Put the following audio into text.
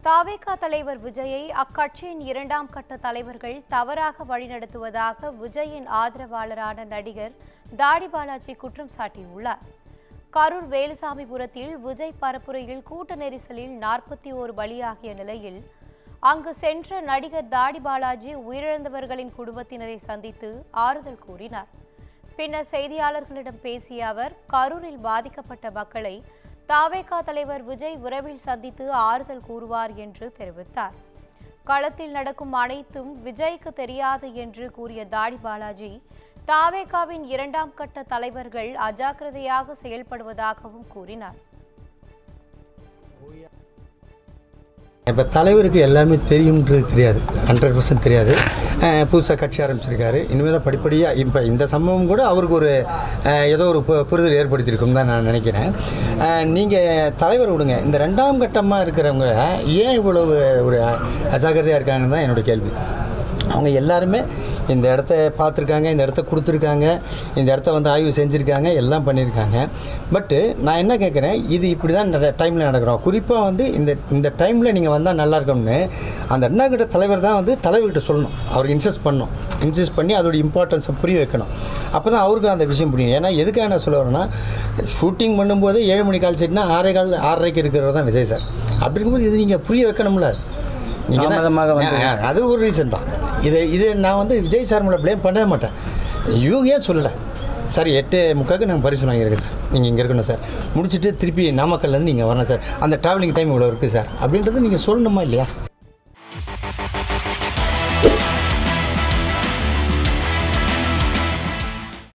தாவேகா தலைவர் விஜயை அக்கட்சியின் இரண்டாம் கட்ட தலைவர்கள் தவறாக வழிநடத்துவதாக விஜயின் ஆதரவாளரான நடிகர் தாடி பாலாஜி குற்றம் சாட்டியுள்ளார். கரூர் வேலுசாமிபுரத்தில் விஜய் பரப்புரையில் கூட்ட நெரிசலில் 41 பலியாகிய நிலையில் அங்கு சென்ற நடிகர் தாடி பாலாஜி உயிரிழந்தவர்களின் குடும்பத்தினரை சந்தித்து ஆறுதல் கூறினார். பின்னர் செய்தியாளர்களிடம் பேசிய அவர், கரூரில் பாதிக்கப்பட்ட மக்களை தாவேகா தலைவர் விஜய் விரைவில் சந்தித்து ஆறுதல் கூறுவார் என்று தெரிவித்தார். களத்தில் நடக்கும் அனைத்தும் விஜய்க்கு தெரியாது என்று கூறிய தாடி பாலாஜி, தாவேகாவின் இரண்டாம் கட்ட தலைவர்கள் அஜாக்கிரதையாக செயல்படுவதாகவும் கூறினார். இப்போ தலைவருக்கு எல்லாமே தெரியும்ன்றது தெரியாது, 100% தெரியாது. புதுசாக கட்சி ஆரம்பிச்சிருக்காரு. இனிமேல் தான் படிப்படியாக இப்போ இந்த சம்பவம் கூட அவருக்கு ஒரு ஏதோ ஒரு புரிதல் ஏற்படுத்தியிருக்கும் தான் நான் நினைக்கிறேன். நீங்கள் தலைவர் விடுங்க, இந்த ரெண்டாம் கட்டமாக இருக்கிறவங்க ஏன் இவ்வளவு ஒரு அஜாக்கிரதையாக இருக்காங்கன்னு தான் என்னோடய கேள்வி. அவங்க எல்லாருமே இந்த இடத்த பார்த்துருக்காங்க, இந்த இடத்த கொடுத்துருக்காங்க, இந்த இடத்த வந்து ஆய்வு செஞ்சுருக்காங்க, எல்லாம் பண்ணியிருக்காங்க. பட்டு நான் என்ன கேட்குறேன், இது இப்படி தான் டைமில் நடக்கிறோம். குறிப்பாக வந்து இந்த டைமில் நீங்கள் வந்தால் நல்லா இருக்கும்னு அந்த ரெண்டாம் கட்ட தலைவர் தான் வந்து தலைவர்கிட்ட சொல்லணும், அவருக்கு இன்சிஸ்ட் பண்ணி அதோட இம்பார்ட்டன்ஸை புரிய வைக்கணும். அப்போ தான் அவருக்கு அந்த விஷயம் புரியும். ஏன்னா எதுக்காக நான் சொல்ல வரேன்னா, ஷூட்டிங் பண்ணும்போது 7 மணி கால் செட்னா 6:30 இருக்கிறவர் தான் விஜய் சார். அப்படி இருக்கும்போது இது நீங்கள் புரிய வைக்கணும்ல. நீங்கள் அது ஒரு ரீசன் தான். இது நான் வந்து விஜய் சார் மேலே ப்ளேம் பண்ணவே மாட்டேன். இவங்க ஏன் சொல்லலை சார், 8:45 நாங்கள் பரிசு வாங்கியிருக்கேன் சார், நீங்கள் இங்கே இருக்கணும் சார், முடிச்சுட்டு திருப்பி நாமக்கல்லேருந்து நீங்கள் வரணும் சார், அந்த ட்ராவலிங் டைம் இவ்வளோ இருக்குது சார் அப்படின்றது நீங்கள் சொல்லணுமா இல்லையா?